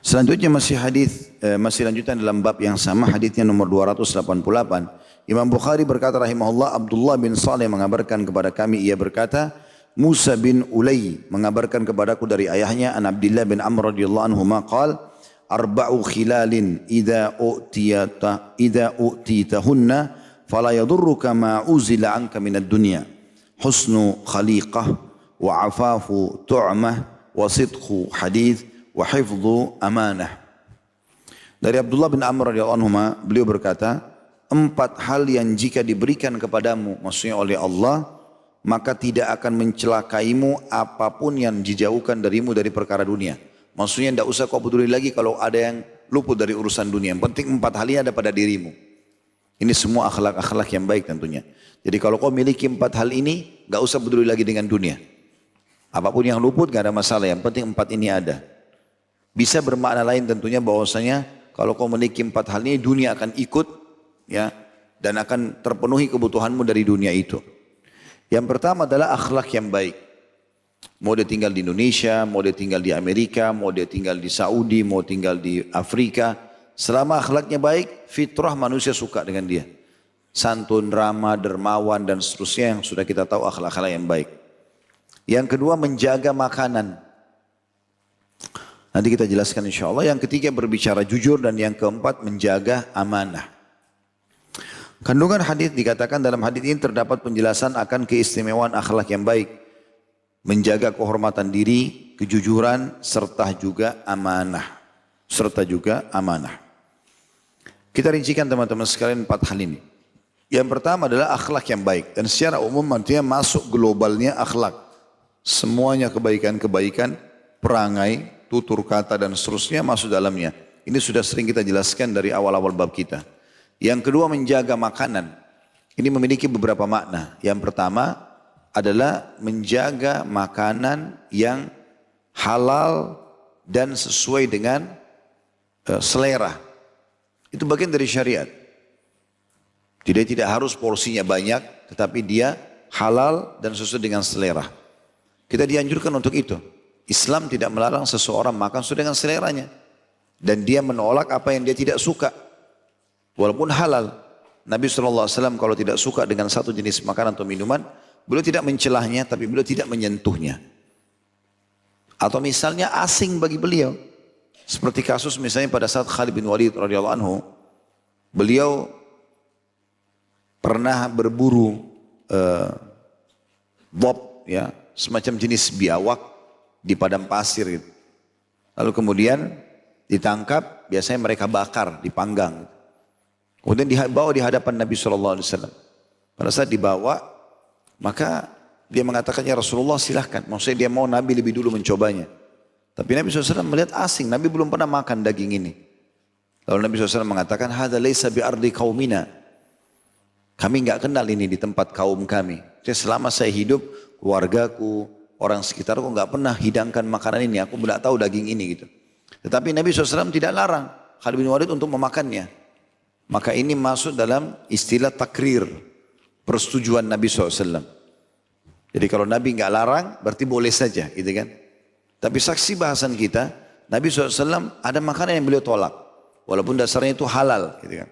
Selanjutnya masih lanjutan dalam bab yang sama, hadisnya nomor 288. Imam Bukhari berkata rahimahullah, Abdullah bin Saleh mengabarkan kepada kami, ia berkata, Musa bin Ulay mengabarkan kepadaku dari ayahnya, an Abdullah bin Amr radhiyallahu anhu qala, arba'u khilalin idza utitahunna fala yadurruka ma uzila anka minad dunya, husnu khaliqah wa afafu tu'mah wa sidqu hadith wa hifdhu amanah. Dari Abdullah bin Amr radhiyallahu anhu, beliau berkata, 4 hal yang jika diberikan kepadamu, maksudnya oleh Allah, maka tidak akan mencelakaimu apapun yang dijauhkan darimu dari perkara dunia. Maksudnya tidak usah kau peduli lagi kalau ada yang luput dari urusan dunia. Yang penting 4 hal ini ada pada dirimu. Ini semua akhlak-akhlak yang baik tentunya. Jadi kalau kau miliki 4 hal ini, gak usah peduli lagi dengan dunia. Apapun yang luput gak ada masalah, yang penting 4 ini ada. Bisa bermakna lain tentunya bahwasanya kalau kau memiliki 4 hal ini, dunia akan ikut, ya, dan akan terpenuhi kebutuhanmu dari dunia itu. Yang pertama adalah akhlak yang baik. Mau dia tinggal di Indonesia, mau dia tinggal di Amerika, mau dia tinggal di Saudi, mau tinggal di Afrika, selama akhlaknya baik, fitrah manusia suka dengan dia. Santun, ramah, dermawan dan seterusnya yang sudah kita tahu akhlak-akhlak yang baik. Yang kedua menjaga makanan. Nanti kita jelaskan insya Allah. Yang ketiga berbicara jujur, dan yang keempat menjaga amanah. Kandungan hadis dikatakan dalam hadis ini terdapat penjelasan akan keistimewaan akhlak yang baik, menjaga kehormatan diri, kejujuran, serta juga amanah. Kita rincikan teman-teman sekalian 4 hal ini. Yang pertama adalah akhlak yang baik, dan secara umum artinya masuk globalnya akhlak. Semuanya kebaikan-kebaikan, perangai, tutur kata dan seterusnya masuk dalamnya. Ini sudah sering kita jelaskan dari awal-awal bab kita. Yang kedua menjaga makanan. Ini memiliki beberapa makna. Yang pertama adalah menjaga makanan yang halal dan sesuai dengan selera. Itu bagian dari syariat. Tidak harus porsinya banyak, tetapi dia halal dan sesuai dengan selera. Kita dianjurkan untuk itu. Islam tidak melarang seseorang makan sesuai dengan seleranya. Dan dia menolak apa yang dia tidak suka. Walaupun halal. Nabi SAW kalau tidak suka dengan satu jenis makanan atau minuman, beliau tidak mencelahnya, tapi beliau tidak menyentuhnya. Atau misalnya asing bagi beliau. Seperti kasus misalnya pada saat Khalid bin Walid radhiyallahu anhu, beliau pernah berburu bob, ya, semacam jenis biawak di padang pasir gitu. Lalu kemudian ditangkap, biasanya mereka bakar, dipanggang. Kemudian dibawa di hadapan Nabi SAW. Pada saat dibawa, maka dia mengatakan, ya Rasulullah silahkan. Maksudnya dia mau Nabi lebih dulu mencobanya. Tapi Nabi SAW melihat asing, Nabi belum pernah makan daging ini. Lalu Nabi SAW mengatakan, hadza laisa bi ardi qaumina. Kami enggak kenal ini di tempat kaum kami. Jadi selama saya hidup, keluargaku, orang sekitarku enggak pernah hidangkan makanan ini. Aku tidak tahu daging ini gitu. Tetapi Nabi SAW tidak larang Khalid bin Walid untuk memakannya. Maka ini masuk dalam istilah takrir, persetujuan Nabi SAW. Jadi kalau Nabi enggak larang, berarti boleh saja gitu kan. Tapi saksi bahasan kita, Nabi SAW ada makanan yang beliau tolak. Walaupun dasarnya itu halal gitu kan.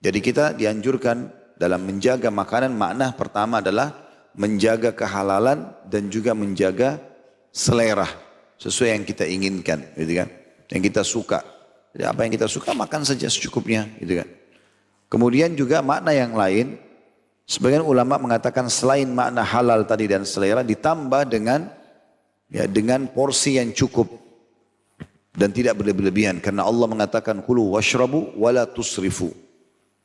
Jadi kita dianjurkan dalam menjaga makanan, makna pertama adalah menjaga kehalalan dan juga menjaga selera sesuai yang kita inginkan, gitu kan? Yang kita suka. Jadi apa yang kita suka makan saja secukupnya, gitu kan? Kemudian juga makna yang lain, sebagian ulama mengatakan selain makna halal tadi dan selera ditambah dengan porsi yang cukup dan tidak berlebihan, karena Allah mengatakan kulu washrabu wala tusrifu.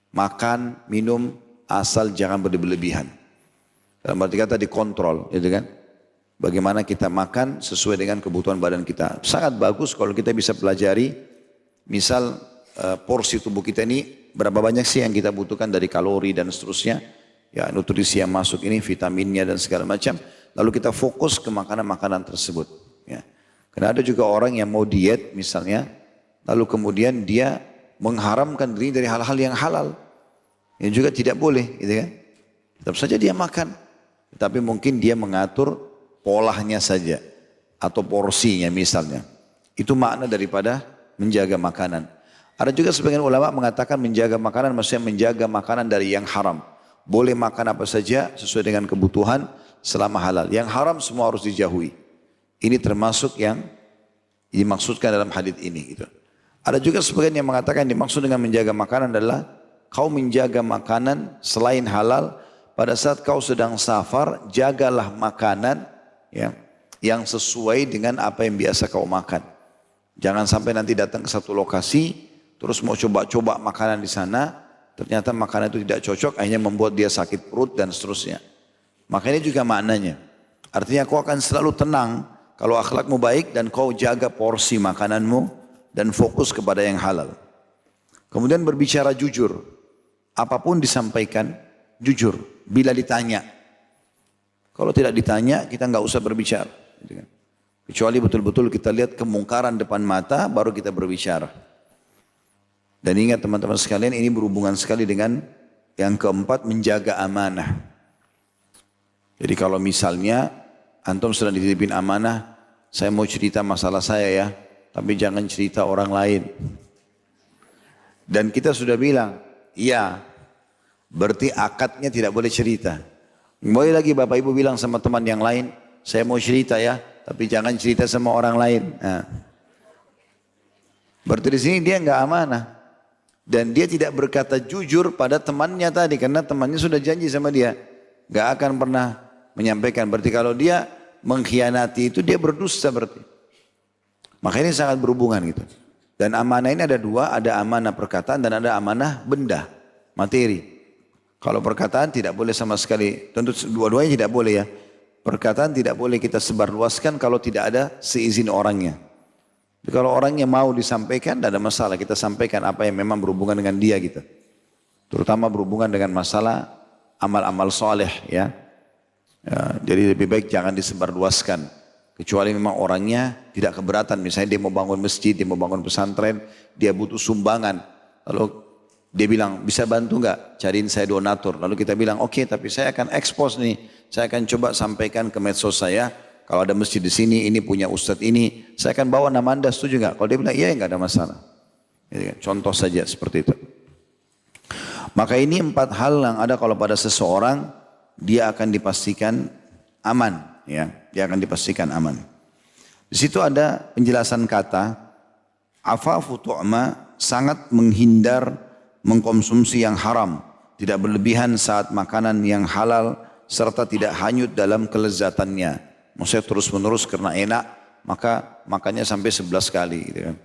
Makan, minum, asal jangan berlebihan. Dalam arti kata dikontrol, gitu kan? Bagaimana kita makan sesuai dengan kebutuhan badan kita. Sangat bagus kalau kita bisa pelajari, misal porsi tubuh kita ini berapa banyak sih yang kita butuhkan dari kalori dan seterusnya. Ya, nutrisi yang masuk ini, vitaminnya dan segala macam. Lalu kita fokus ke makanan-makanan tersebut. Ya. Karena ada juga orang yang mau diet misalnya, lalu kemudian dia mengharamkan diri dari hal-hal yang halal. Yang juga tidak boleh, gitu kan? Tetap saja dia makan, tapi mungkin dia mengatur polanya saja atau porsinya misalnya. Itu makna daripada menjaga makanan. Ada juga sebagian ulama mengatakan menjaga makanan maksudnya menjaga makanan dari yang haram. Boleh makan apa saja sesuai dengan kebutuhan selama halal. Yang haram semua harus dijauhi. Ini termasuk yang dimaksudkan dalam hadis ini gitu. Ada juga sebagian yang mengatakan dimaksud dengan menjaga makanan adalah kau menjaga makanan selain halal pada saat kau sedang safar, jagalah makanan ya, yang sesuai dengan apa yang biasa kau makan. Jangan sampai nanti datang ke satu lokasi terus mau coba-coba makanan di sana, ternyata makanan itu tidak cocok, akhirnya membuat dia sakit perut dan seterusnya. Maka ini juga maknanya. Artinya kau akan selalu tenang kalau akhlakmu baik dan kau jaga porsi makananmu dan fokus kepada yang halal. Kemudian berbicara jujur. Apapun disampaikan jujur bila ditanya. Kalau tidak ditanya kita nggak usah berbicara. Kecuali betul-betul kita lihat kemungkaran depan mata baru kita berbicara. Dan ingat teman-teman sekalian ini berhubungan sekali dengan yang keempat menjaga amanah. Jadi kalau misalnya antum sedang dititipin amanah, saya mau cerita masalah saya ya, tapi jangan cerita orang lain. Dan kita sudah bilang, iya, berarti akadnya tidak boleh cerita. Boleh lagi Bapak Ibu bilang sama teman yang lain, saya mau cerita ya, tapi jangan cerita sama orang lain. Nah. Berarti di sini dia enggak amanah. Dan dia tidak berkata jujur pada temannya tadi, karena temannya sudah janji sama dia. Enggak akan pernah menyampaikan. Berarti kalau dia mengkhianati itu dia berdusta berarti. Maka ini sangat berhubungan gitu. Dan amanah ini ada dua, ada amanah perkataan dan ada amanah benda, materi. Kalau perkataan tidak boleh sama sekali, tentu dua-duanya tidak boleh ya. Perkataan tidak boleh kita sebarluaskan kalau tidak ada seizin orangnya. Jadi kalau orangnya mau disampaikan, tidak ada masalah. Kita sampaikan apa yang memang berhubungan dengan dia gitu. Terutama berhubungan dengan masalah amal-amal soleh ya. Jadi lebih baik jangan disebarluaskan. Kecuali memang orangnya tidak keberatan. Misalnya dia mau bangun masjid, dia mau bangun pesantren, dia butuh sumbangan. Lalu dia bilang, bisa bantu nggak? Cariin saya donatur. Lalu kita bilang, oke, tapi saya akan expose nih. Saya akan coba sampaikan ke medsos saya. Kalau ada masjid di sini, ini punya ustadz ini. Saya akan bawa nama Anda, setuju nggak? Kalau dia bilang, iya nggak ada masalah. Contoh saja seperti itu. Maka ini 4 hal yang ada kalau pada seseorang, dia akan dipastikan aman. Ya, dia akan dipastikan aman. Di situ ada penjelasan kata afafu tu'ma, sangat menghindar mengkonsumsi yang haram, tidak berlebihan saat makanan yang halal serta tidak hanyut dalam kelezatannya. Maksudnya terus-menerus karena enak, maka makannya sampai 11 kali gitu kan.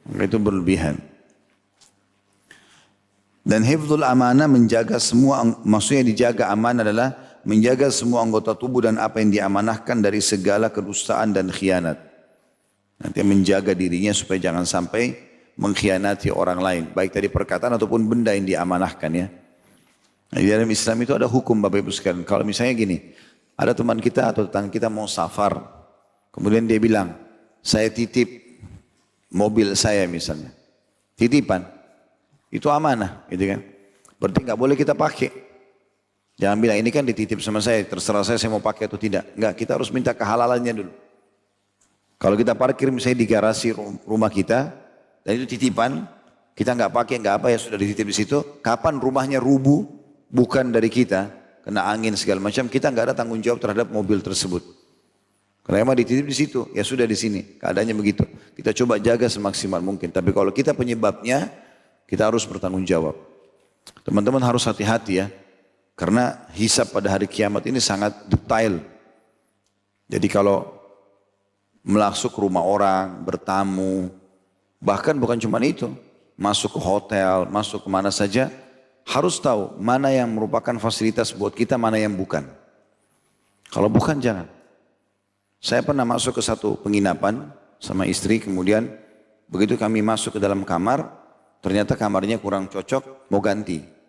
Maka itu berlebihan. Dan hifdzul amanah menjaga semua, maksudnya dijaga amanah adalah menjaga semua anggota tubuh dan apa yang diamanahkan dari segala kedustaan dan khianat. Nanti menjaga dirinya supaya jangan sampai mengkhianati orang lain. Baik dari perkataan ataupun benda yang diamanahkan ya. Nah, di dalam Islam itu ada hukum Bapak Ibu sekalian. Kalau misalnya gini, ada teman kita atau tetangga kita mau safar. Kemudian dia bilang, saya titip mobil saya misalnya. Titipan. Itu amanah gitu kan. Berarti nggak boleh kita pakai. Jangan bilang ini kan dititip sama saya, terserah saya mau pakai atau tidak. Enggak, kita harus minta kehalalannya dulu. Kalau kita parkir misalnya di garasi rumah kita, dan itu titipan, kita nggak pakai, nggak apa ya sudah dititip di situ. Kapan rumahnya rubuh, bukan dari kita, kena angin segala macam, kita nggak ada tanggung jawab terhadap mobil tersebut. Karena emang dititip di situ, ya sudah di sini, keadaannya begitu. Kita coba jaga semaksimal mungkin. Tapi kalau kita penyebabnya, kita harus bertanggung jawab. Teman-teman harus hati-hati ya. Karena hisab pada hari kiamat ini sangat detail. Jadi kalau masuk ke rumah orang, bertamu, bahkan bukan cuma itu, masuk ke hotel, masuk ke mana saja, harus tahu mana yang merupakan fasilitas buat kita, mana yang bukan. Kalau bukan jangan. Saya pernah masuk ke satu penginapan sama istri, kemudian begitu kami masuk ke dalam kamar, ternyata kamarnya kurang cocok, mau ganti.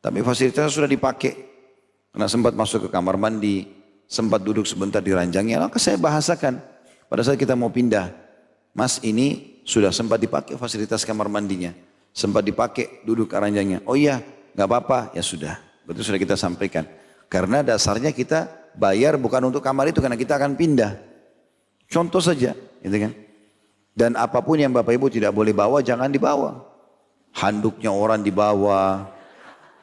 Tapi fasilitasnya sudah dipakai. Karena sempat masuk ke kamar mandi, sempat duduk sebentar di ranjangnya. Maka saya bahasakan pada saat kita mau pindah. Mas ini sudah sempat dipakai fasilitas kamar mandinya. Sempat dipakai duduk ke ranjangnya. Oh iya, gak apa-apa. Ya sudah. Berarti sudah kita sampaikan. Karena dasarnya kita bayar bukan untuk kamar itu karena kita akan pindah. Contoh saja. Gitu kan. Dan apapun yang Bapak Ibu tidak boleh bawa, jangan dibawa. Handuknya orang dibawa,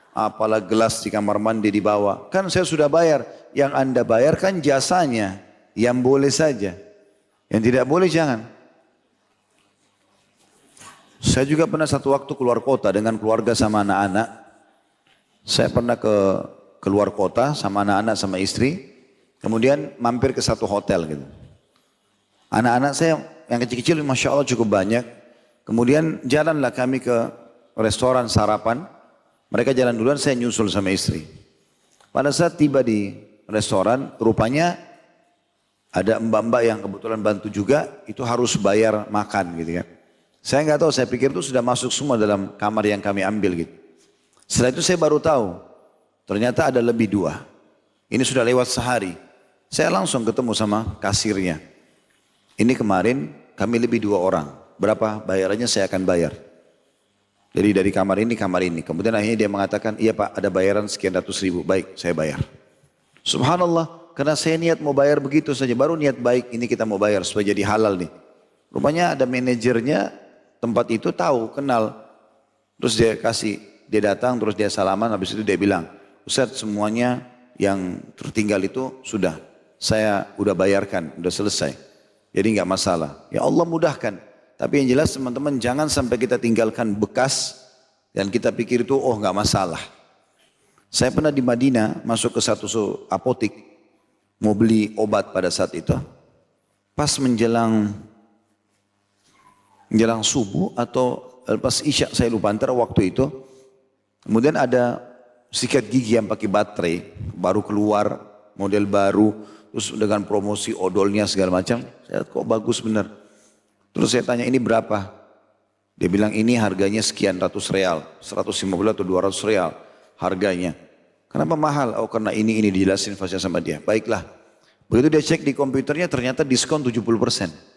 apalah gelas di kamar mandi dibawa. Kan saya sudah bayar. Yang Anda bayar kan jasanya. Yang boleh saja. Yang tidak boleh jangan. Saya juga pernah satu waktu keluar kota dengan keluarga sama anak-anak. Saya pernah keluar kota sama anak-anak sama istri. Kemudian mampir ke satu hotel gitu. Anak-anak saya yang kecil-kecil Masya Allah cukup banyak. Kemudian jalanlah kami ke restoran sarapan. Mereka jalan duluan, saya nyusul sama istri. Pada saat tiba di restoran, rupanya ada mbak-mbak yang kebetulan bantu juga, itu harus bayar makan gitu kan. Saya nggak tahu, saya pikir itu sudah masuk semua dalam kamar yang kami ambil gitu. Setelah itu saya baru tahu, ternyata ada lebih 2. Ini sudah lewat sehari. Saya langsung ketemu sama kasirnya. Ini kemarin kami lebih 2 orang. Berapa bayarannya saya akan bayar. Jadi dari kamar ini, kamar ini. Kemudian akhirnya dia mengatakan, iya Pak ada bayaran sekian ratus ribu. Baik, saya bayar. Subhanallah, karena saya niat mau bayar begitu saja. Baru niat baik, ini kita mau bayar supaya jadi halal nih. Rupanya ada manajernya tempat itu tahu, kenal. Terus dia datang, terus dia salaman. Habis itu dia bilang, Ustaz semuanya yang tertinggal itu sudah. Saya udah bayarkan, udah selesai. Jadi nggak masalah. Ya Allah mudahkan. Tapi yang jelas teman-teman jangan sampai kita tinggalkan bekas dan kita pikir itu oh nggak masalah. Saya pernah di Madinah masuk ke satu apotik mau beli obat pada saat itu. Pas menjelang subuh atau pas isya saya lupa antara waktu itu. Kemudian ada sikat gigi yang pakai baterai baru keluar model baru. Terus dengan promosi odolnya segala macam. Saya kok bagus benar. Terus saya tanya ini berapa? Dia bilang ini harganya sekian ratus real. 150 atau 200 real harganya. Kenapa mahal? Oh karena ini dijelasin fasenya sama dia. Baiklah. Begitu dia cek di komputernya ternyata diskon 70%.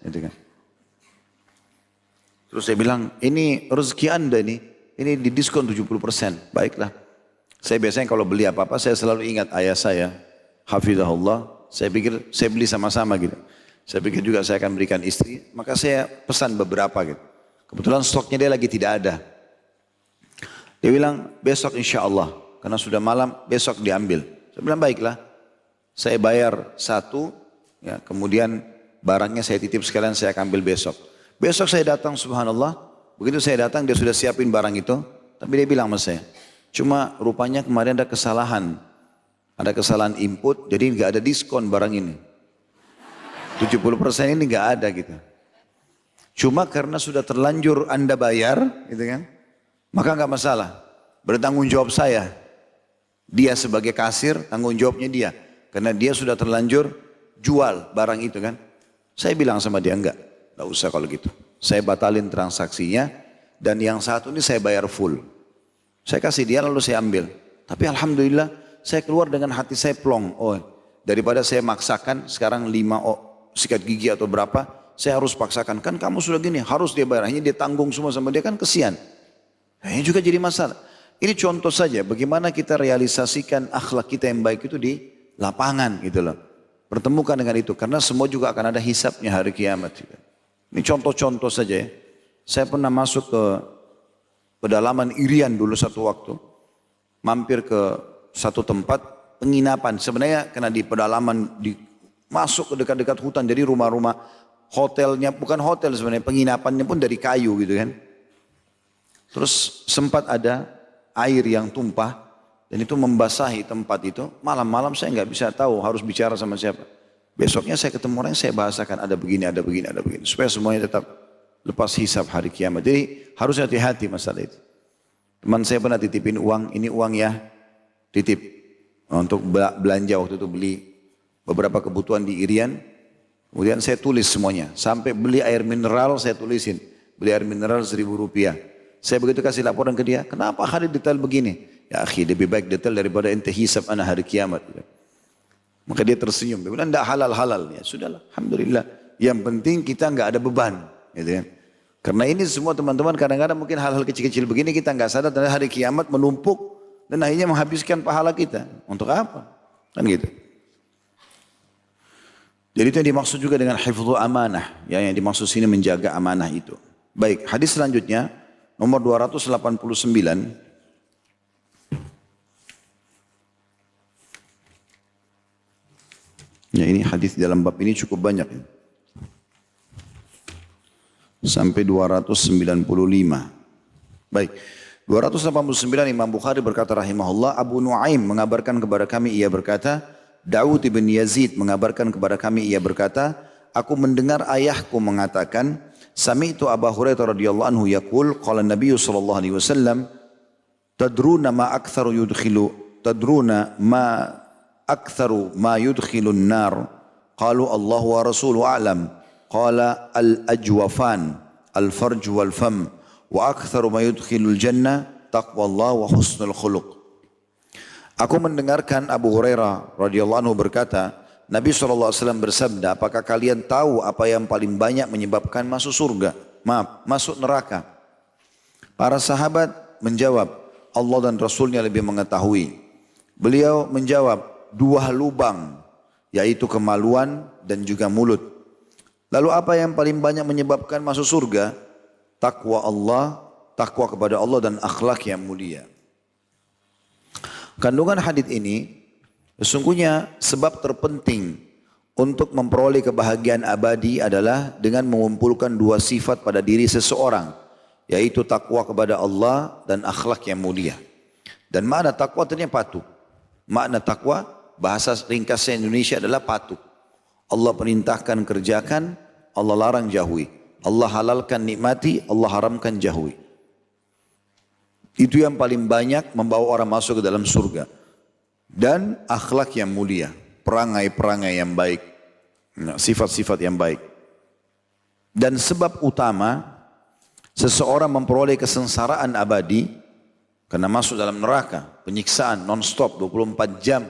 Gitu kan. Terus saya bilang ini rezeki Anda nih. Ini di diskon 70%. Baiklah. Saya biasanya kalau beli apa-apa saya selalu ingat ayah saya. Hafizahullah. Saya pikir saya beli sama-sama gitu. Saya pikir juga saya akan berikan istri. Maka saya pesan beberapa gitu. Kebetulan stoknya dia lagi tidak ada. Dia bilang besok insya Allah. Karena sudah malam besok diambil. Saya bilang baiklah. Saya bayar 1. Ya, kemudian barangnya saya titip sekalian saya akan ambil besok. Besok saya datang subhanallah. Begitu saya datang dia sudah siapin barang itu. Tapi dia bilang sama saya. Cuma rupanya kemarin ada kesalahan. Ada kesalahan input, jadi nggak ada diskon barang ini. 70% ini nggak ada gitu. Cuma karena sudah terlanjur Anda bayar, gitu kan, maka nggak masalah. Bertanggung jawab saya. Dia sebagai kasir, tanggung jawabnya dia. Karena dia sudah terlanjur jual barang itu kan. Saya bilang sama dia, nggak usah kalau gitu. Saya batalin transaksinya, dan yang satu ini saya bayar full. Saya kasih dia lalu saya ambil. Tapi alhamdulillah, saya keluar dengan hati saya plong. Oh, daripada saya maksakan sekarang 5 sikat gigi atau berapa, saya harus paksakan. Kan kamu sudah gini, harus dia bayar. Hanya dia tanggung semua sama dia kan kesian. Nah, ini juga jadi masalah. Ini contoh saja bagaimana kita realisasikan akhlak kita yang baik itu di lapangan gitu loh. Pertemukan dengan itu. Karena semua juga akan ada hisapnya hari kiamat. Ini contoh-contoh saja ya. Saya pernah masuk ke pedalaman Irian dulu satu waktu. Mampir ke satu tempat penginapan. Sebenarnya karena di pedalaman masuk ke dekat-dekat hutan. Jadi rumah-rumah hotelnya bukan hotel sebenarnya. Penginapannya pun dari kayu gitu kan. Terus sempat ada air yang tumpah. Dan itu membasahi tempat itu. Malam-malam saya nggak bisa tahu harus bicara sama siapa. Besoknya saya ketemu orang saya bahasakan ada begini, ada begini, ada begini. Supaya semuanya tetap lepas hisab hari kiamat. Jadi harus hati-hati masalah itu. Teman saya pernah titipin uang. Ini uang ya. Titip untuk belanja waktu itu beli beberapa kebutuhan di Irian. Kemudian saya tulis semuanya. Sampai beli air mineral saya tulisin. Beli air mineral Rp1.000. Saya begitu kasih laporan ke dia. Kenapa hari detail begini? Ya akhi lebih baik detail daripada ente hisab anak hari kiamat. Maka dia tersenyum. Dia bilang tidak halal-halal. Ya sudahlah. Alhamdulillah. Yang penting kita nggak ada beban. Gitu ya. Karena ini semua teman-teman kadang-kadang mungkin hal-hal kecil-kecil begini kita nggak sadar. Dan hari kiamat menumpuk. Dan akhirnya menghabiskan pahala kita. Untuk apa? Kan gitu. Jadi itu yang dimaksud juga dengan hifdzu amanah, ya, yang dimaksud sini menjaga amanah itu. Baik, hadis selanjutnya nomor 289. Ya, ini hadis dalam bab ini cukup banyak. Sampai 295. Baik. 289 Imam Bukhari berkata rahimahullah, Abu Nuaim mengabarkan kepada kami, ia berkata, Daud ibn Yazid mengabarkan kepada kami, ia berkata, aku mendengar ayahku mengatakan, sami'tu Abu Hurairah radhiyallahu anhu yaqul, qala Nabi sallallahu alaihi wasallam, tadruna ma aktharu ma yudkhilun nar, qalu Allah wa rasuluhu a'lam, qala al-ajwafan al-farj wal fam, wa aktharu ma yudkhilul jannah taqwallah wa husnul khuluq. Aku mendengarkan Abu Hurairah radhiyallahu anhu berkata, Nabi SAW bersabda, apakah kalian tahu apa yang paling banyak menyebabkan masuk surga? Masuk neraka. Para sahabat menjawab, Allah dan Rasulnya lebih mengetahui. Beliau menjawab, dua lubang, yaitu kemaluan dan juga mulut. Lalu apa yang paling banyak menyebabkan masuk surga? Takwa Allah, takwa kepada Allah dan akhlak yang mulia. Kandungan hadis ini sesungguhnya sebab terpenting untuk memperoleh kebahagiaan abadi adalah dengan mengumpulkan dua sifat pada diri seseorang, yaitu takwa kepada Allah dan akhlak yang mulia. Dan makna takwa ternyata patuh. Makna takwa bahasa ringkasnya Indonesia adalah patuh. Allah perintahkan kerjakan, Allah larang jauhi. Allah halalkan nikmati, Allah haramkan jauhi. Itu yang paling banyak membawa orang masuk ke dalam surga. Dan akhlak yang mulia, perangai-perangai yang baik, sifat-sifat yang baik. Dan sebab utama seseorang memperoleh kesengsaraan abadi karena masuk dalam neraka, penyiksaan non-stop 24 jam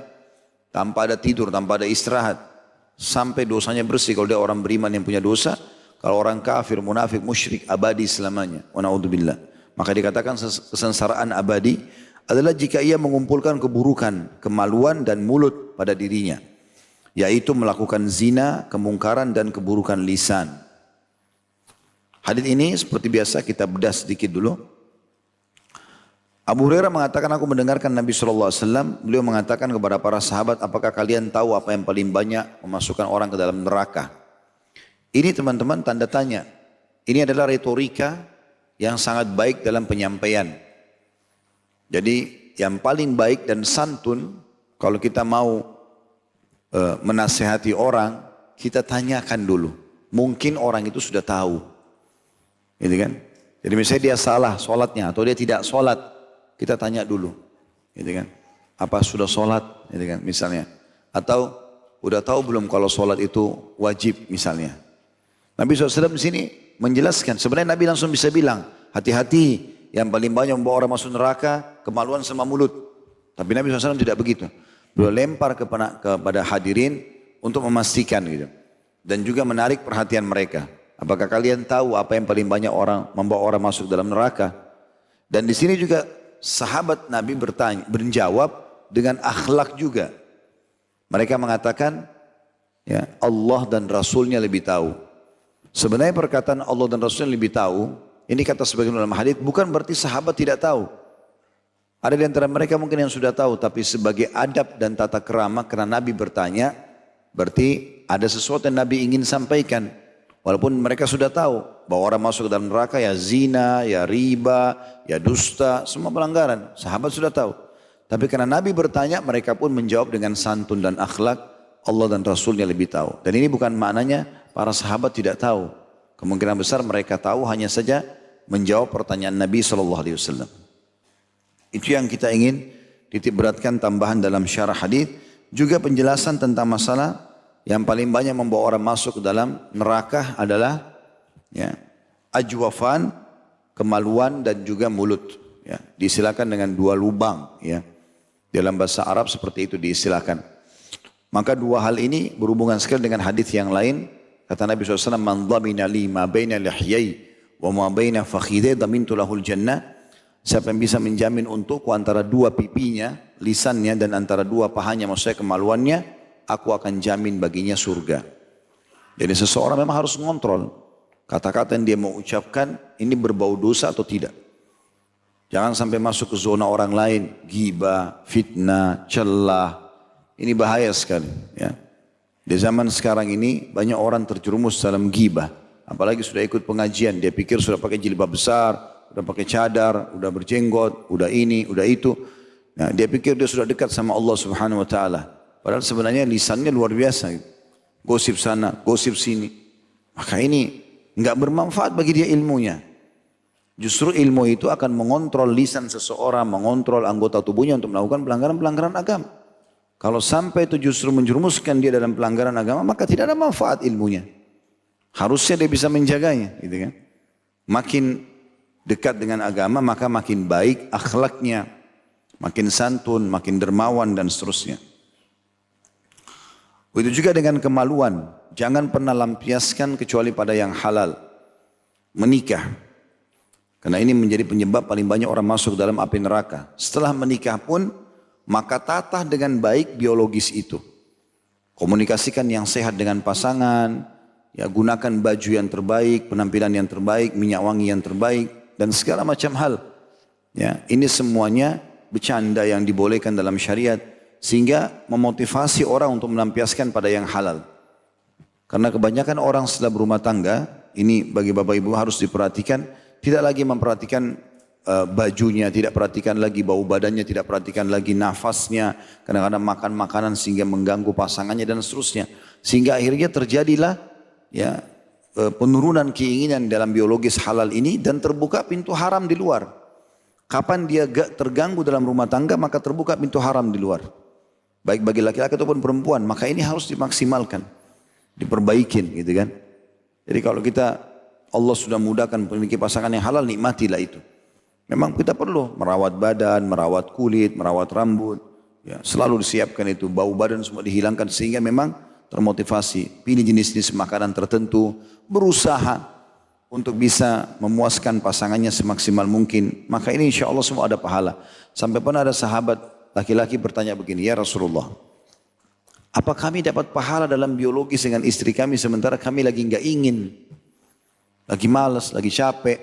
tanpa ada tidur, tanpa ada istirahat, sampai dosanya bersih. Kalau dia orang beriman yang punya dosa, kalau orang kafir, munafik, musyrik, abadi selamanya. Wa na'udzubillah. Maka dikatakan kesengsaraan abadi adalah jika ia mengumpulkan keburukan, kemaluan dan mulut pada dirinya. Yaitu melakukan zina, kemungkaran dan keburukan lisan. Hadis ini seperti biasa kita bedah sedikit dulu. Abu Hurairah mengatakan, aku mendengarkan Nabi SAW, beliau mengatakan kepada para sahabat, apakah kalian tahu apa yang paling banyak memasukkan orang ke dalam neraka? Ini teman-teman tanda tanya. Ini adalah retorika yang sangat baik dalam penyampaian. Jadi yang paling baik dan santun kalau kita mau menasihati orang, kita tanyakan dulu. Mungkin orang itu sudah tahu. Gitu kan? Jadi misalnya dia salah sholatnya atau dia tidak sholat, kita tanya dulu. Gitu kan? Apa sudah sholat? Gitu kan? Misalnya. Atau udah tahu belum kalau sholat itu wajib misalnya. Nabi SAW di sini menjelaskan, sebenarnya Nabi langsung bisa bilang, hati-hati yang paling banyak membawa orang masuk neraka, kemaluan sama mulut. Tapi Nabi SAW tidak begitu. Beliau lempar kepada hadirin untuk memastikan gitu. Dan juga menarik perhatian mereka. Apakah kalian tahu apa yang paling banyak orang membawa orang masuk dalam neraka? Dan di sini juga sahabat Nabi berjawab dengan akhlak juga. Mereka mengatakan, ya, Allah dan Rasulnya lebih tahu. Sebenarnya perkataan Allah dan Rasulnya lebih tahu, ini kata sebagian dalam hadis, bukan berarti sahabat tidak tahu. Ada di antara mereka mungkin yang sudah tahu, tapi sebagai adab dan tata kerama karena Nabi bertanya, berarti ada sesuatu yang Nabi ingin sampaikan. Walaupun mereka sudah tahu bahwa orang masuk ke dalam neraka ya zina, ya riba, ya dusta, semua pelanggaran. Sahabat sudah tahu. Tapi karena Nabi bertanya, mereka pun menjawab dengan santun dan akhlak, Allah dan Rasulnya lebih tahu. Dan ini bukan maknanya para sahabat tidak tahu. Kemungkinan besar mereka tahu, hanya saja menjawab pertanyaan Nabi SAW. Itu yang kita ingin titik beratkan tambahan dalam syarah hadis. Juga penjelasan tentang masalah yang paling banyak membawa orang masuk ke dalam neraka adalah ya, ajwafan, kemaluan dan juga mulut. Ya, diistilahkan dengan dua lubang. Ya. Dalam bahasa Arab seperti itu diistilahkan. Maka dua hal ini berhubungan sekali dengan hadis yang lain. Kata Nabi SAW, man dhamina li ma baina lihyai wa ma baina fakhidai dhamintu lahul jannah. Siapa yang bisa menjamin untukku antara dua pipinya, lisannya dan antara dua pahanya, maksudnya kemaluannya, aku akan jamin baginya surga. Jadi seseorang memang harus mengontrol kata-kata yang dia mau ucapkan ini berbau dosa atau tidak. Jangan sampai masuk ke zona orang lain, ghibah, fitnah, celah. Ini bahaya sekali. Ya. Di zaman sekarang ini banyak orang terjerumus dalam ghibah. Apalagi sudah ikut pengajian, dia pikir sudah pakai jilbab besar, sudah pakai cadar, sudah berjenggot, sudah ini, sudah itu. Nah, dia pikir dia sudah dekat sama Allah Subhanahu Wa Taala. Padahal sebenarnya lisannya luar biasa. Gosip sana, gosip sini. Maka ini enggak bermanfaat bagi dia ilmunya. Justru ilmu itu akan mengontrol lisan seseorang, mengontrol anggota tubuhnya untuk melakukan pelanggaran-pelanggaran agama. Kalau sampai itu justru menjerumuskan dia dalam pelanggaran agama, maka tidak ada manfaat ilmunya. Harusnya dia bisa menjaganya, gitu kan? Makin dekat dengan agama, maka makin baik akhlaknya, makin santun, makin dermawan dan seterusnya. Begitu juga dengan kemaluan, jangan pernah lampiaskan kecuali pada yang halal. Menikah. Karena ini menjadi penyebab paling banyak orang masuk dalam api neraka. Setelah menikah pun, maka tata dengan baik biologis itu. Komunikasikan yang sehat dengan pasangan, ya gunakan baju yang terbaik, penampilan yang terbaik, minyak wangi yang terbaik, dan segala macam hal. Ya, ini semuanya bercanda yang dibolehkan dalam syariat, sehingga memotivasi orang untuk melampiaskan pada yang halal. Karena kebanyakan orang setelah berumah tangga, ini bagi bapak ibu harus diperhatikan, tidak lagi memperhatikan bajunya, tidak perhatikan lagi bau badannya, tidak perhatikan lagi nafasnya, kadang-kadang makan makanan sehingga mengganggu pasangannya dan seterusnya. Sehingga akhirnya terjadilah ya penurunan keinginan dalam biologis halal ini dan terbuka pintu haram di luar. Kapan dia terganggu dalam rumah tangga, maka terbuka pintu haram di luar. Baik bagi laki-laki ataupun perempuan, maka ini harus dimaksimalkan, diperbaikin gitu kan. Jadi kalau kita Allah sudah mudahkan memiliki pasangan yang halal, nikmatilah itu. Memang kita perlu merawat badan, merawat kulit, merawat rambut. Ya, selalu disiapkan itu, bau badan semua dihilangkan sehingga memang termotivasi. Pilih jenis-jenis makanan tertentu, berusaha untuk bisa memuaskan pasangannya semaksimal mungkin. Maka ini insya Allah semua ada pahala. Sampai pernah ada sahabat laki-laki bertanya begini, ya Rasulullah, apa kami dapat pahala dalam biologis dengan istri kami sementara kami lagi enggak ingin? Lagi malas, lagi capek.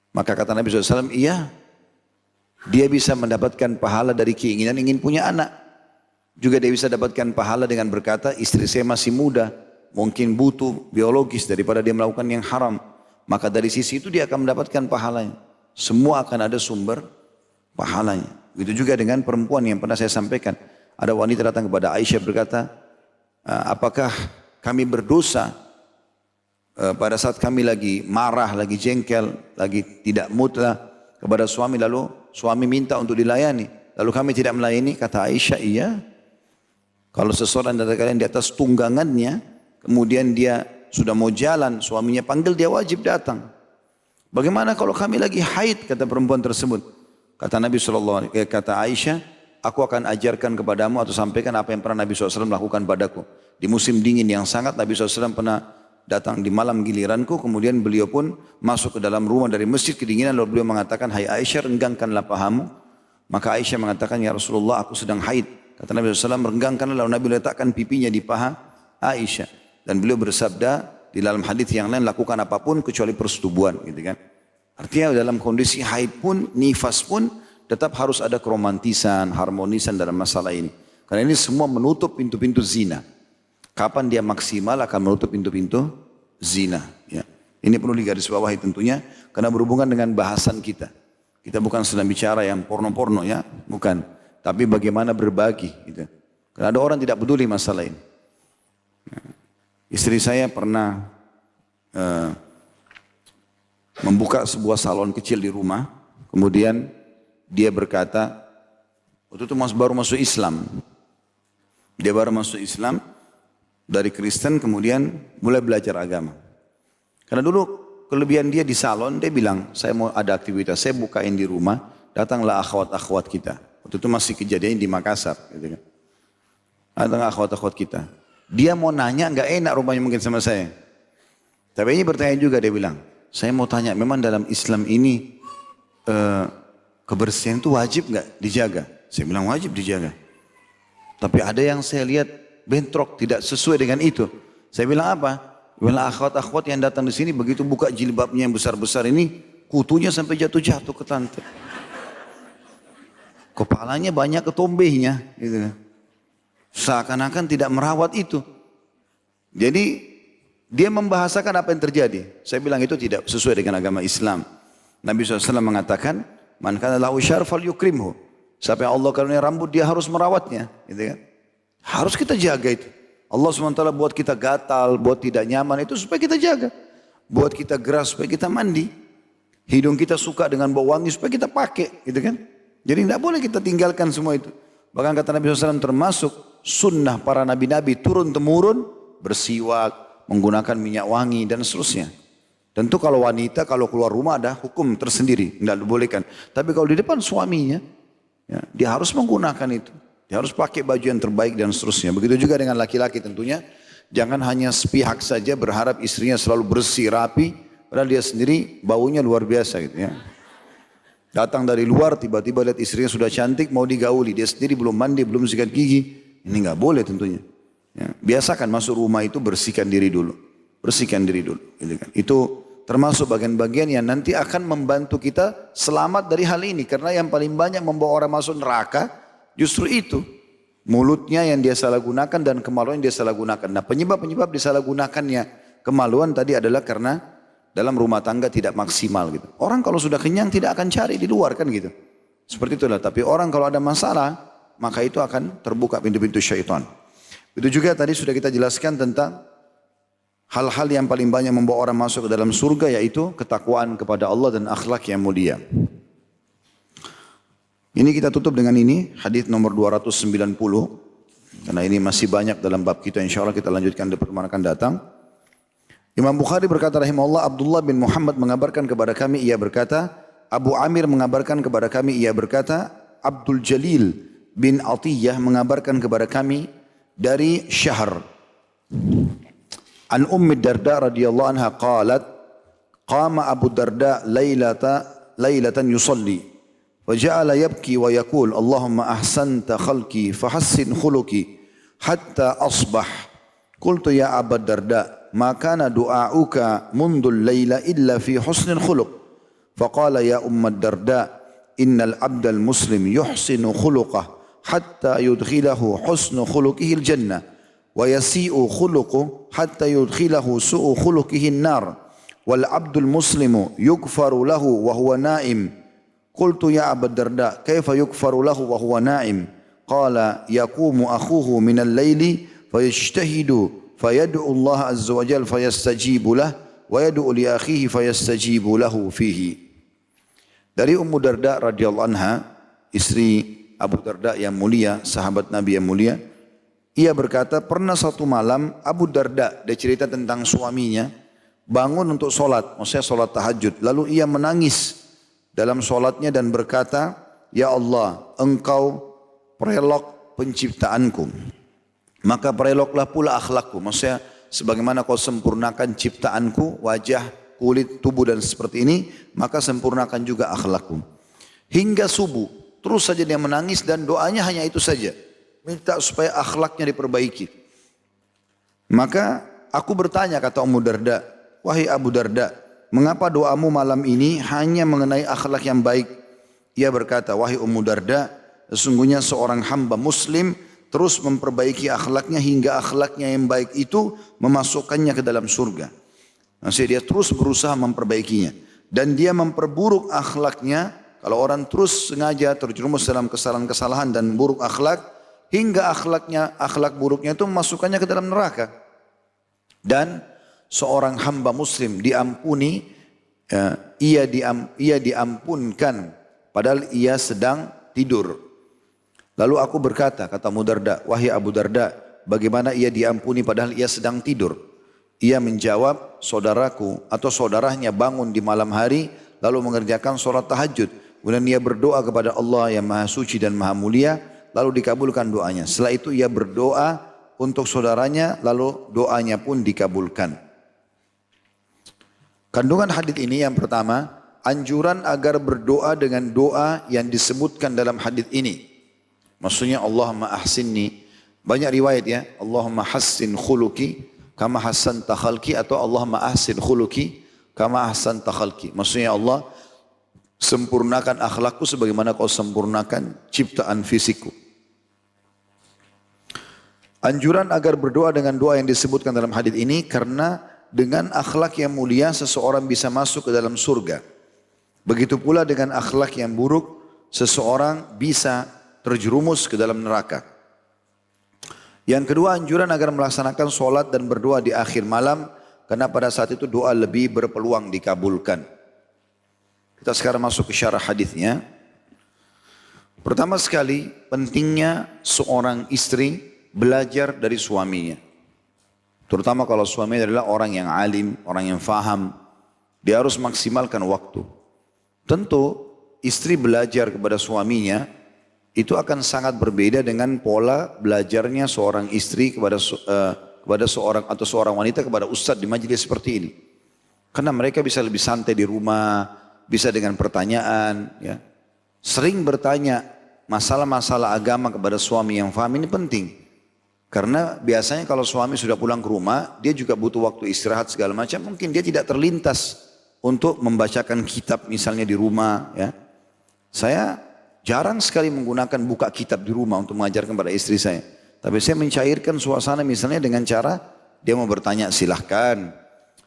Maka kata Nabi SAW, iya. Dia bisa mendapatkan pahala dari keinginan ingin punya anak. Juga dia bisa dapatkan pahala dengan berkata, istri saya masih muda. Mungkin butuh biologis daripada dia melakukan yang haram. Maka dari sisi itu dia akan mendapatkan pahalanya. Semua akan ada sumber pahalanya. Begitu juga dengan perempuan yang pernah saya sampaikan. Ada wanita datang kepada Aisyah berkata, apakah kami berdosa pada saat kami lagi marah, lagi jengkel, lagi tidak mood lah kepada suami, lalu suami minta untuk dilayani. Lalu kami tidak melayani, kata Aisyah, iya. Kalau seseorang dari kalian di atas tunggangannya, kemudian dia sudah mau jalan, suaminya panggil, dia wajib datang. Bagaimana kalau kami lagi haid, kata perempuan tersebut. Kata Nabi SAW, kata Aisyah, aku akan ajarkan kepadamu atau sampaikan apa yang pernah Nabi SAW lakukan padaku. Di musim dingin yang sangat, Nabi SAW pernah datang di malam giliranku, kemudian beliau pun masuk ke dalam rumah dari masjid kedinginan, lalu beliau mengatakan, hai Aisyah, renggangkanlah pahamu. Maka Aisyah mengatakan, ya Rasulullah, aku sedang haid. Kata Nabi SAW, renggangkanlah, lalu Nabi letakkan pipinya di paha Aisyah. Dan beliau bersabda di dalam hadis yang lain, lakukan apapun kecuali persetubuhan, gitu kan. Artinya dalam kondisi haid pun, nifas pun, tetap harus ada keromantisan, harmonisan dalam masalah ini. Karena ini semua menutup pintu-pintu zina. Kapan dia maksimal akan menutup pintu-pintu zina. Ya. Ini perlu digarisbawahi tentunya, karena berhubungan dengan bahasan kita. Kita bukan sedang bicara yang porno-porno ya, bukan. Tapi bagaimana berbagi. Gitu. Karena ada orang tidak peduli masalah ini. Ya. Istri saya pernah membuka sebuah salon kecil di rumah. Kemudian dia berkata, waktu itu baru masuk Islam. Dia baru masuk Islam. Dari Kristen kemudian mulai belajar agama. Karena dulu kelebihan dia di salon, dia bilang, saya mau ada aktivitas, saya bukain di rumah, datanglah akhwat-akhwat kita. Waktu itu masih kejadian di Makassar. Gitu kan. Datang akhwat-akhwat kita. Dia mau nanya, nggak enak rupanya mungkin sama saya. Tapi ini bertanya juga, dia bilang, saya mau tanya, memang dalam Islam ini kebersihan itu wajib nggak dijaga? Saya bilang wajib dijaga. Tapi ada yang saya lihat bentrok, tidak sesuai dengan itu. Saya bilang apa? Dia bilang akhwat-akhwat yang datang di sini begitu buka jilbabnya yang besar-besar ini, kutunya sampai jatuh-jatuh ke lantai. Kepalanya banyak ketombehnya, gitu kan. Seakan-akan tidak merawat itu. Jadi dia membahasakan apa yang terjadi. Saya bilang itu tidak sesuai dengan agama Islam. Nabi SAW mengatakan, man kana lahu syarf falyukrimhu. Siapa yang Allah karunia rambut dia harus merawatnya, gitu kan. Harus kita jaga itu. Allah SWT buat kita gatal, buat tidak nyaman itu supaya kita jaga. Buat kita gerah supaya kita mandi. Hidung kita suka dengan bau wangi supaya kita pakai, gitu kan. Jadi tidak boleh kita tinggalkan semua itu. Bahkan kata Nabi SAW termasuk sunnah para nabi-nabi turun-temurun bersiwak, menggunakan minyak wangi dan seterusnya. Tentu kalau wanita kalau keluar rumah ada hukum tersendiri, tidak dibolehkan. Tapi kalau di depan suaminya, ya, dia harus menggunakan itu. Dia harus pakai baju yang terbaik dan seterusnya. Begitu juga dengan laki-laki tentunya. Jangan hanya sepihak saja berharap istrinya selalu bersih, rapi. Padahal dia sendiri baunya luar biasa gitu ya. Datang dari luar tiba-tiba lihat istrinya sudah cantik mau digauli. Dia sendiri belum mandi, belum sikat gigi. Ini nggak boleh tentunya. Ya, biasakan masuk rumah itu bersihkan diri dulu. Bersihkan diri dulu. Gitu kan. Itu termasuk bagian-bagian yang nanti akan membantu kita selamat dari hal ini. Karena yang paling banyak membawa orang masuk neraka justru itu. Mulutnya yang dia salah gunakan dan kemaluan yang dia salah gunakan. Nah penyebab-penyebab disalahgunakannya kemaluan tadi adalah karena dalam rumah tangga tidak maksimal gitu. Orang kalau sudah kenyang tidak akan cari di luar kan gitu. Seperti itulah. Tapi orang kalau ada masalah maka itu akan terbuka pintu-pintu syaitan. Itu juga tadi sudah kita jelaskan tentang hal-hal yang paling banyak membawa orang masuk ke dalam surga yaitu ketakwaan kepada Allah dan akhlak yang mulia. Ini kita tutup dengan ini hadis nomor 290 karena ini masih banyak dalam bab kita, insyaallah kita lanjutkan di pertemuan akan datang. Imam Bukhari berkata rahimahullah, Abdullah bin Muhammad mengabarkan kepada kami, ia berkata, Abu Amir mengabarkan kepada kami, ia berkata, Abdul Jalil bin Atiyah mengabarkan kepada kami dari Syahr. An Ummi Darda radhiyallahu anha qalat, qama Abu Darda laylatan yusalli, wa ja'ala yabki wa yaqul, Allahumma ahsanta khalqi fahassin khuluqi hatta asbah. Qultu ya Abu Darda, ما كان دعاؤك منذ الليلة إلا في حسن الخلق فقال يا أم الدرداء إن العبد المسلم يحسن خلقه حتى يدخله حسن خلقه الجنة ويسيء خلقه حتى يدخله سوء خلقه النار والعبد المسلم يغفر له وهو نائم قلت يا أبا الدرداء كيف يغفر له وهو نائم قال يقوم أخوه من الليل فيجتهد فيدعو الله عز وجل فيستجيب له ويدعو لأخيه فيستجيب له فيه. Dari Ummu Darda radhiyallahu anha, istri Abu Darda yang mulia, sahabat Nabi yang mulia, ia berkata pernah satu malam Abu Darda, dia cerita tentang suaminya, bangun untuk sholat, maksudnya sholat tahajud, lalu ia menangis dalam sholatnya dan berkata, Ya Allah, Engkau perelok penciptaanku. Maka pereloklah pula akhlakku. Maksudnya sebagaimana kau sempurnakan ciptaanku, wajah, kulit, tubuh dan seperti ini, maka sempurnakan juga akhlakku. Hingga subuh, terus saja dia menangis dan doanya hanya itu saja. Minta supaya akhlaknya diperbaiki. Maka aku bertanya, kata Ummu Darda, wahai Abu Darda, mengapa doamu malam ini hanya mengenai akhlak yang baik? Ia berkata, wahai Ummu Darda, sesungguhnya seorang hamba muslim terus memperbaiki akhlaknya hingga akhlaknya yang baik itu memasukkannya ke dalam surga. Maksudnya dia terus berusaha memperbaikinya. Dan dia memperburuk akhlaknya, kalau orang terus sengaja terjerumus dalam kesalahan-kesalahan dan buruk akhlak, hingga akhlak buruknya itu memasukkannya ke dalam neraka. Dan seorang hamba muslim diampuni, ia diampunkan padahal ia sedang tidur. Lalu aku berkata, kata Abu Darda, wahai Abu Darda, bagaimana ia diampuni padahal ia sedang tidur? Ia menjawab, saudaraku atau saudaranya bangun di malam hari lalu mengerjakan sholat tahajud. Kemudian ia berdoa kepada Allah yang maha suci dan maha mulia, lalu dikabulkan doanya. Setelah itu ia berdoa untuk saudaranya, lalu doanya pun dikabulkan. Kandungan hadis ini yang pertama, anjuran agar berdoa dengan doa yang disebutkan dalam hadis ini. Maksudnya Allahumma ahsinni, banyak riwayat ya, Allahumma hassin khuluqi. kama ahsanta khalqi, atau Allahumma ahsin khuluqi kama ahsanta khalqi. Maksudnya Allah, sempurnakan akhlakku sebagaimana kau sempurnakan ciptaan fisikku. Anjuran agar berdoa dengan doa yang disebutkan dalam hadis ini karena dengan akhlak yang mulia seseorang bisa masuk ke dalam surga. Begitu pula dengan akhlak yang buruk seseorang bisa terjerumus ke dalam neraka. Yang kedua, anjuran agar melaksanakan sholat dan berdoa di akhir malam karena pada saat itu doa lebih berpeluang dikabulkan. Kita sekarang masuk ke syarah hadisnya. Pertama sekali, pentingnya seorang istri belajar dari suaminya. Terutama kalau suaminya adalah orang yang alim, orang yang faham, dia harus maksimalkan waktu. Tentu istri belajar kepada suaminya itu akan sangat berbeda dengan pola belajarnya seorang istri kepada seorang atau seorang wanita kepada ustadz di majelis seperti ini. Karena mereka bisa lebih santai di rumah, bisa dengan pertanyaan, ya. Sering bertanya masalah-masalah agama kepada suami yang faham ini penting. Karena biasanya kalau suami sudah pulang ke rumah, dia juga butuh waktu istirahat segala macam. Mungkin dia tidak terlintas untuk membacakan kitab misalnya di rumah. Ya. Saya jarang sekali menggunakan buka kitab di rumah untuk mengajarkan pada istri saya. Tapi saya mencairkan suasana misalnya dengan cara dia mau bertanya silahkan.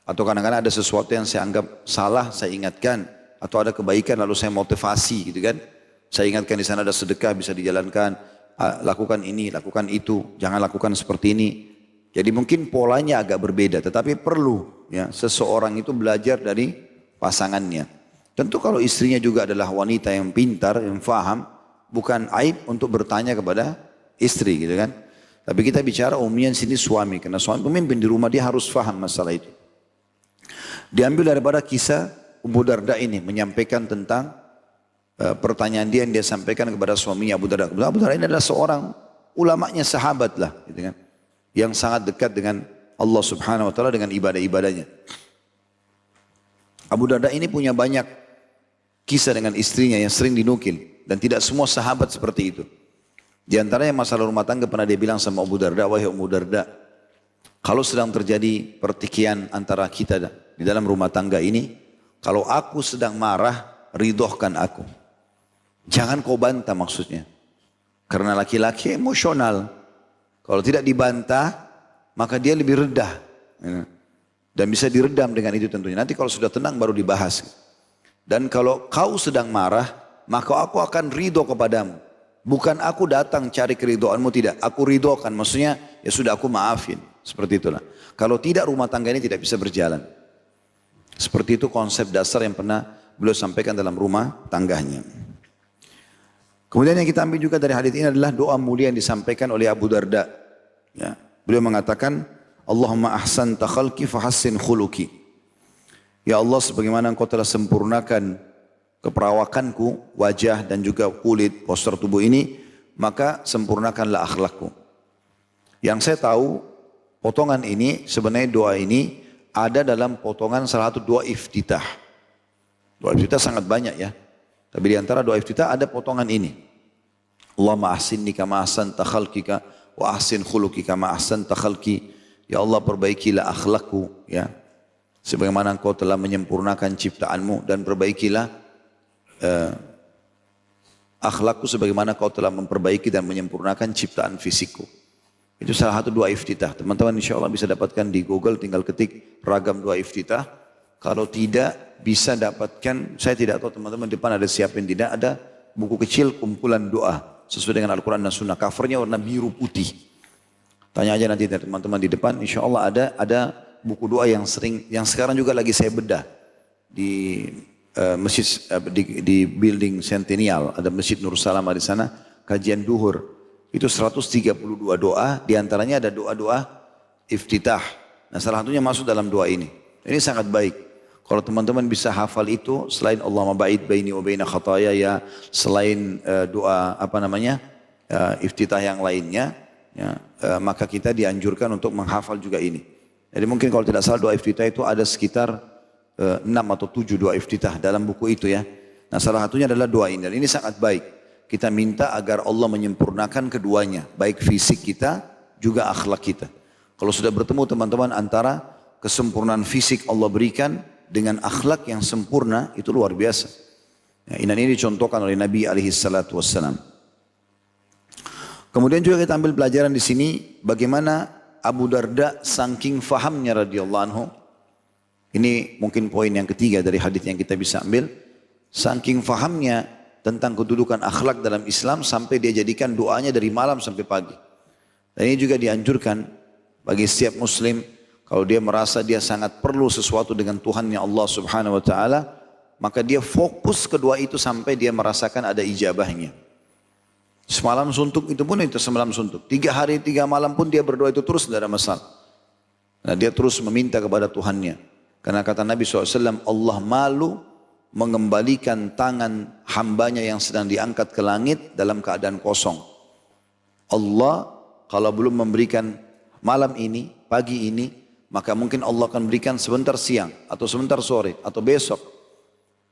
Atau kadang-kadang ada sesuatu yang saya anggap salah, saya ingatkan. Atau ada kebaikan lalu saya motivasi gitu kan. Saya ingatkan di sana ada sedekah bisa dijalankan. Lakukan ini, lakukan itu, jangan lakukan seperti ini. Jadi mungkin polanya agak berbeda, tetapi perlu ya seseorang itu belajar dari pasangannya. Tentu kalau istrinya juga adalah wanita yang pintar, yang faham, bukan aib untuk bertanya kepada istri gitu kan. Tapi kita bicara umumnya di sini suami, karena suami pemimpin di rumah dia harus faham masalah itu. Diambil daripada kisah Abu Darda ini menyampaikan tentang pertanyaan dia yang dia sampaikan kepada suaminya Abu Darda. Abu Darda ini adalah seorang ulamanya sahabat lah, gitu kan, yang sangat dekat dengan Allah Subhanahu Wa Taala dengan ibadah-ibadahnya. Abu Darda ini punya banyak kisah dengan istrinya yang sering dinukil dan tidak semua sahabat seperti itu. Di antaranya masalah rumah tangga pernah dia bilang sama Abu Darda, wahai Abu Darda, kalau sedang terjadi pertikaian antara kita di dalam rumah tangga ini, kalau aku sedang marah, ridhohkan aku. Jangan kau bantah maksudnya. Karena laki-laki emosional. Kalau tidak dibantah, maka dia lebih redah. Dan bisa diredam dengan itu tentunya. Nanti kalau sudah tenang baru dibahas. Dan kalau kau sedang marah, maka aku akan ridho kepadamu. Bukan aku datang cari keridhoanmu, tidak. Aku ridhokan, maksudnya ya sudah aku maafin. Seperti itulah. Kalau tidak rumah tangga ini tidak bisa berjalan. Seperti itu konsep dasar yang pernah beliau sampaikan dalam rumah tangganya. Kemudian yang kita ambil juga dari hadis ini adalah doa mulia yang disampaikan oleh Abu Darda. Ya, beliau mengatakan, Allahumma ahsanta khalqi fahassin khuluqi. Ya Allah, sebagaimana Engkau telah sempurnakan keperawakanku, wajah dan juga kulit, postur tubuh ini, maka sempurnakanlah akhlakku. Yang saya tahu, potongan ini, sebenarnya doa ini ada dalam potongan salah satu doa iftitah. Doa iftitah sangat banyak ya. Tapi di antara doa iftitah ada potongan ini. Allahumma ahsinni kama ahsanta khalqika wa ahsin khuluqi kama ahsanta khalqi. Ya Allah, perbaikilah akhlakku ya. Sebagaimana Engkau telah menyempurnakan ciptaanmu, dan perbaikilah akhlakku sebagaimana Kau telah memperbaiki dan menyempurnakan ciptaan fisikku. Itu salah satu doa iftitah. Teman-teman insya Allah bisa dapatkan di Google, tinggal ketik ragam doa iftitah. Kalau tidak bisa dapatkan, saya tidak tahu teman-teman depan ada siapin, tidak ada buku kecil kumpulan doa sesuai dengan Al-Quran dan Sunnah. Covernya warna biru putih. Tanya aja nanti teman-teman di depan, insya Allah ada buku doa yang sering, yang sekarang juga lagi saya bedah di masjid di building Centennial, ada Masjid Nur Salamah di sana, kajian duhur. Itu 132 doa, diantaranya ada doa-doa iftitah. Nah salah satunya masuk dalam doa ini. Ini sangat baik. Kalau teman-teman bisa hafal itu, selain Allahumma ba'id baini wa baina khataya ya, selain doa iftitah yang lainnya, ya, maka kita dianjurkan untuk menghafal juga ini. Jadi mungkin kalau tidak salah doa iftitah itu ada sekitar 6 atau 7 doa iftitah dalam buku itu ya. Nah salah satunya adalah doa ini, dan ini sangat baik. Kita minta agar Allah menyempurnakan keduanya, baik fisik kita juga akhlak kita. Kalau sudah bertemu teman-teman antara kesempurnaan fisik Allah berikan dengan akhlak yang sempurna, itu luar biasa. Ya, ini dicontohkan oleh Nabi SAW. Kemudian juga kita ambil pelajaran di sini bagaimana Abu Darda saking fahamnya radhiyallahu anhu. Ini mungkin poin yang ketiga dari hadis yang kita bisa ambil. Saking fahamnya tentang kedudukan akhlak dalam Islam sampai dia jadikan doanya dari malam sampai pagi. Dan ini juga dianjurkan bagi setiap muslim kalau dia merasa dia sangat perlu sesuatu dengan Tuhannya Allah Subhanahu wa taala, maka dia fokus kedua itu sampai dia merasakan ada ijabahnya. Semalam suntuk itu pun itu semalam suntuk. 3 hari 3 malam pun dia berdoa itu terus tidak ada masalah. Nah, dia terus meminta kepada Tuhannya. Karena kata Nabi SAW, Allah malu mengembalikan tangan hambanya yang sedang diangkat ke langit dalam keadaan kosong. Allah kalau belum memberikan malam ini, pagi ini, maka mungkin Allah akan berikan sebentar siang, atau sebentar sore, atau besok.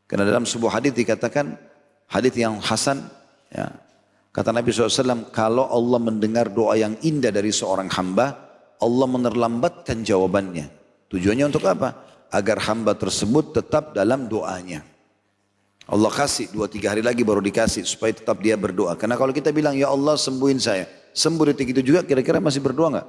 Karena dalam sebuah hadis dikatakan, hadis yang hasan, ya, kata Nabi SAW, kalau Allah mendengar doa yang indah dari seorang hamba, Allah menerlambatkan jawabannya. Tujuannya untuk apa? Agar hamba tersebut tetap dalam doanya. Allah kasih 2-3 hari lagi baru dikasih, supaya tetap dia berdoa. Karena kalau kita bilang, ya Allah sembuhin saya, sembuh detik itu juga, kira-kira masih berdoa enggak?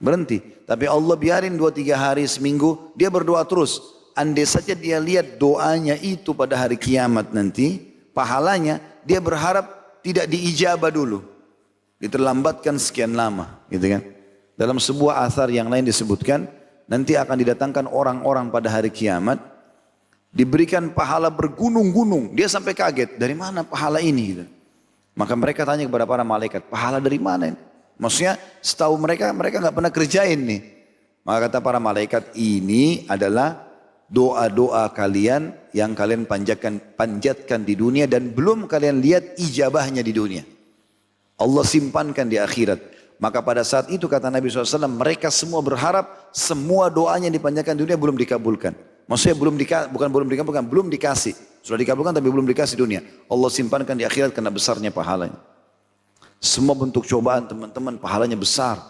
Berhenti. Tapi Allah biarin 2-3 hari, seminggu, dia berdoa terus. Andai saja dia lihat doanya itu pada hari kiamat nanti, pahalanya, dia berharap tidak diijabah dulu. Diterlambatkan sekian lama. Gitu kan? Dalam sebuah athar yang lain disebutkan, nanti akan didatangkan orang-orang pada hari kiamat, diberikan pahala bergunung-gunung. Dia sampai kaget, dari mana pahala ini? Gitu. Maka mereka tanya kepada para malaikat, pahala dari mana ini? Maksudnya setahu mereka nggak pernah kerjain nih. Maka kata para malaikat, ini adalah doa-doa kalian yang kalian panjatkan di dunia dan belum kalian lihat ijabahnya di dunia. Allah simpankan di akhirat. Maka pada saat itu kata Nabi SAW, mereka semua berharap semua doanya yang dipanjatkan di dunia belum dikabulkan. Maksudnya belum dikasih. Sudah dikabulkan tapi belum dikasih dunia. Allah simpankan di akhirat karena besarnya pahalanya. Semua bentuk cobaan teman-teman pahalanya besar.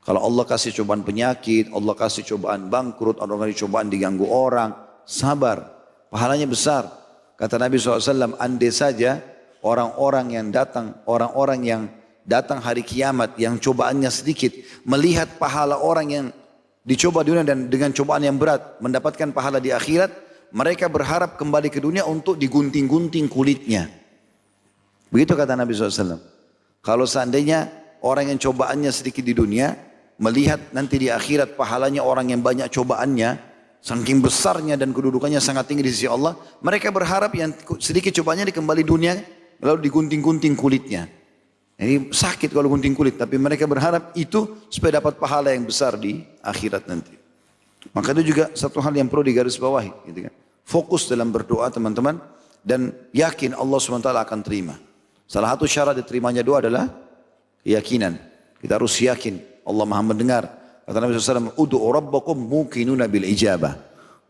Kalau Allah kasih cobaan penyakit, Allah kasih cobaan bangkrut, Allah kasih cobaan diganggu orang, sabar, pahalanya besar. Kata Nabi SAW, andai saja orang-orang yang datang hari kiamat yang cobaannya sedikit, melihat pahala orang yang dicoba di dunia dan dengan cobaan yang berat, mendapatkan pahala di akhirat, mereka berharap kembali ke dunia untuk digunting-gunting kulitnya. Begitu kata Nabi SAW. Kalau seandainya orang yang cobaannya sedikit di dunia, melihat nanti di akhirat pahalanya orang yang banyak cobaannya, saking besarnya dan kedudukannya sangat tinggi di sisi Allah, mereka berharap yang sedikit cobaannya dikembali dunia, lalu digunting-gunting kulitnya. Ini sakit kalau gunting kulit, tapi mereka berharap itu supaya dapat pahala yang besar di akhirat nanti. Maka itu juga satu hal yang perlu digarisbawahi. Gitu kan. Fokus dalam berdoa teman-teman, dan yakin Allah SWT akan terima. Salah satu syarat diterimanya doa adalah keyakinan. Kita harus yakin Allah Maha mendengar. Kata Nabi SAW, "Ud'u rabbakum muqinuna bil ijabah."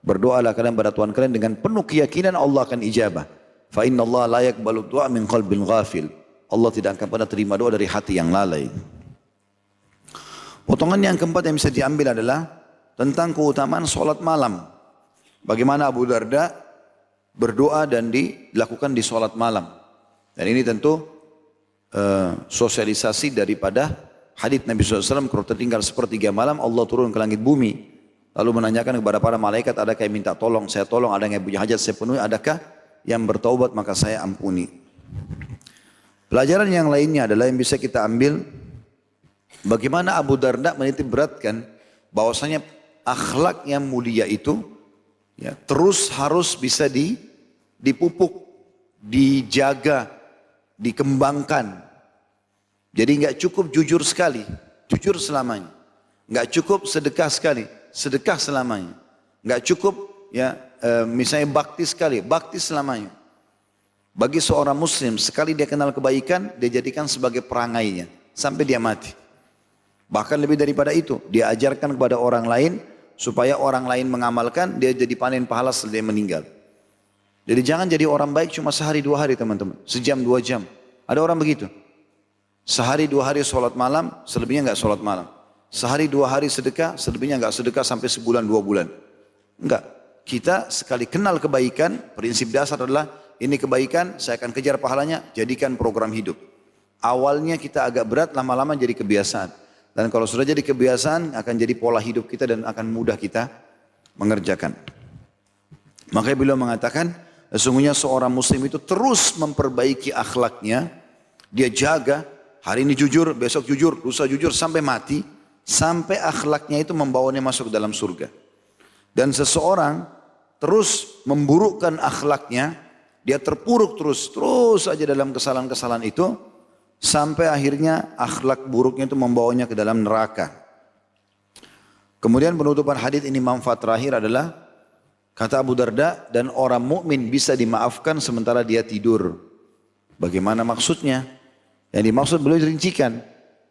Berdoalah kalian pada Tuhan kalian dengan penuh keyakinan Allah akan ijabah. Fa inna Allah la yaqbalu du'a min qalbin ghafil. Allah tidak akan pernah terima doa dari hati yang lalai. Potongan yang keempat yang bisa diambil adalah tentang keutamaan sholat malam. Bagaimana Abu Darda berdoa dan dilakukan di sholat malam. Dan ini tentu sosialisasi daripada hadits Nabi SAW, kalau tertinggal sepertiga malam Allah turun ke langit bumi. Lalu menanyakan kepada para malaikat, adakah yang minta tolong, saya tolong, ada yang punya hajat, saya penuhi, adakah yang bertaubat, maka saya ampuni. Pelajaran yang lainnya adalah yang bisa kita ambil, bagaimana Abu Darda menitik beratkan bahwasanya akhlak yang mulia itu ya, terus harus bisa dipupuk, dijaga, dikembangkan. Jadi enggak cukup jujur sekali, jujur selamanya. Enggak cukup sedekah sekali, sedekah selamanya. Enggak cukup ya misalnya bakti sekali, bakti selamanya. Bagi seorang muslim sekali dia kenal kebaikan, dia jadikan sebagai perangainya sampai dia mati. Bahkan lebih daripada itu, dia ajarkan kepada orang lain supaya orang lain mengamalkan, dia jadi panen pahala setelah dia meninggal. Jadi jangan jadi orang baik cuma sehari 2 hari teman-teman. Sejam 2 jam. Ada orang begitu. Sehari 2 hari sholat malam, selebihnya enggak sholat malam. sehari 2 hari sedekah, selebihnya enggak sedekah sampai sebulan 2 bulan. Enggak. Kita sekali kenal kebaikan, prinsip dasar adalah ini kebaikan, saya akan kejar pahalanya, jadikan program hidup. Awalnya kita agak berat, lama-lama jadi kebiasaan. Dan kalau sudah jadi kebiasaan, akan jadi pola hidup kita dan akan mudah kita mengerjakan. Makanya beliau mengatakan, sesungguhnya seorang muslim itu terus memperbaiki akhlaknya. Dia jaga, hari ini jujur, besok jujur, lusa jujur sampai mati. Sampai akhlaknya itu membawanya masuk ke dalam surga. Dan seseorang terus memburukkan akhlaknya, dia terpuruk terus aja dalam kesalahan-kesalahan itu. Sampai akhirnya akhlak buruknya itu membawanya ke dalam neraka. Kemudian penutupan hadis ini manfaat terakhir adalah, kata Abu Darda, dan orang mukmin bisa dimaafkan sementara dia tidur. Bagaimana maksudnya? Yang dimaksud beliau rincikan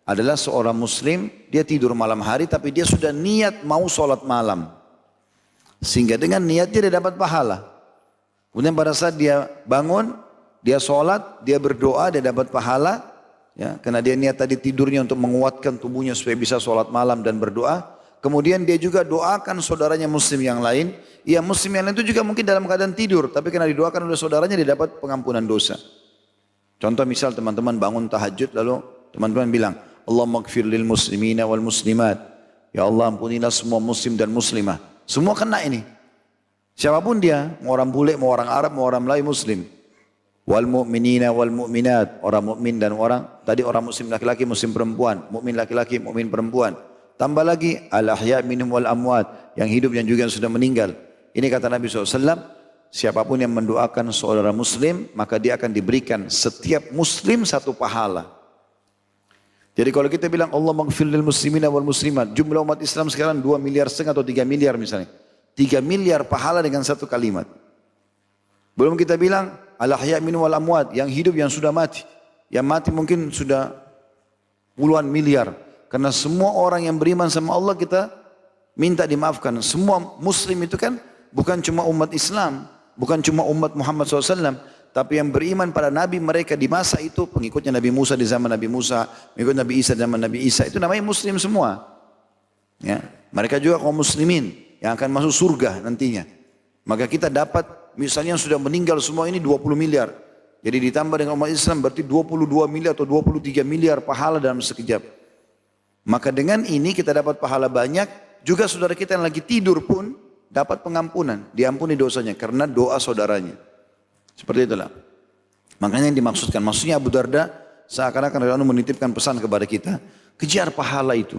adalah seorang muslim, dia tidur malam hari tapi dia sudah niat mau sholat malam. Sehingga dengan niatnya dia dapat pahala. Kemudian pada saat dia bangun, dia sholat, dia berdoa, dia dapat pahala. Ya, karena dia niat tadi tidurnya untuk menguatkan tubuhnya supaya bisa sholat malam dan berdoa. Kemudian dia juga doakan saudaranya muslim yang lain. Ya, muslim yang lain itu juga mungkin dalam keadaan tidur, tapi karena didoakan oleh saudaranya dia dapat pengampunan dosa. Contoh misal teman-teman bangun tahajud lalu teman-teman bilang, Allahumma gfir lil muslimina wal muslimat. Ya Allah ampunilah semua muslim dan muslimah. Semua kena ini. Siapapun dia, mau orang bule, mau orang Arab, mau orang Melayu muslim. Wal mu'minina wal mu'minat, orang mukmin dan orang, tadi orang muslim laki-laki, muslim perempuan, mukmin laki-laki, mukmin perempuan. Tambah lagi, al-ahya minhum wal amwat, yang hidup yang juga yang sudah meninggal. Ini kata Nabi SAW, siapapun yang mendoakan saudara muslim, maka dia akan diberikan setiap muslim satu pahala. Jadi kalau kita bilang Allah maghfir lil muslimina wal muslimat, jumlah umat Islam sekarang 2,5 miliar atau 3 miliar misalnya. 3 miliar pahala dengan satu kalimat. Belum kita bilang al-ahya minhum wal amwat, yang hidup yang sudah mati. Yang mati mungkin sudah puluhan miliar. Karena semua orang yang beriman sama Allah kita minta dimaafkan. Semua muslim itu kan bukan cuma umat Islam, bukan cuma umat Muhammad SAW, tapi yang beriman pada Nabi mereka di masa itu, pengikutnya Nabi Musa di zaman Nabi Musa, pengikut Nabi Isa di zaman Nabi Isa, itu namanya muslim semua. Ya, mereka juga kaum muslimin yang akan masuk surga nantinya. Maka kita dapat, misalnya yang sudah meninggal semua ini 20 miliar. Jadi ditambah dengan umat Islam berarti 22 miliar atau 23 miliar pahala dalam sekejap. Maka dengan ini kita dapat pahala banyak, juga saudara kita yang lagi tidur pun dapat pengampunan, diampuni dosanya karena doa saudaranya. Seperti itulah. Makanya yang dimaksudkan, maksudnya Abu Darda seakan-akan radhiyallahu menitipkan pesan kepada kita, kejar pahala itu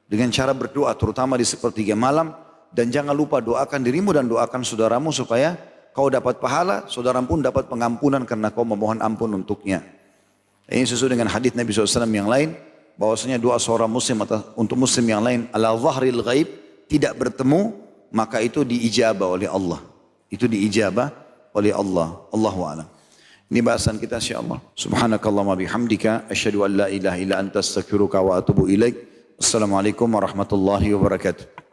dengan cara berdoa terutama di sepertiga malam, dan jangan lupa doakan dirimu dan doakan saudaramu supaya kau dapat pahala, saudara pun dapat pengampunan karena kau memohon ampun untuknya. Ini sesuai dengan hadis Nabi SAW yang lain, bahwasanya doa seorang muslim atau untuk muslim yang lain ala zahril ghaib, tidak bertemu, maka itu diijabah oleh Allah. Itu diijabah oleh Allah. Allahu a'lam. Ini bahasan kita insyaallah. Subhanakallahumma bihamdika asyhadu an la ilaha illa anta astaghfiruka wa atubu ilaik. Assalamualaikum warahmatullahi wabarakatuh.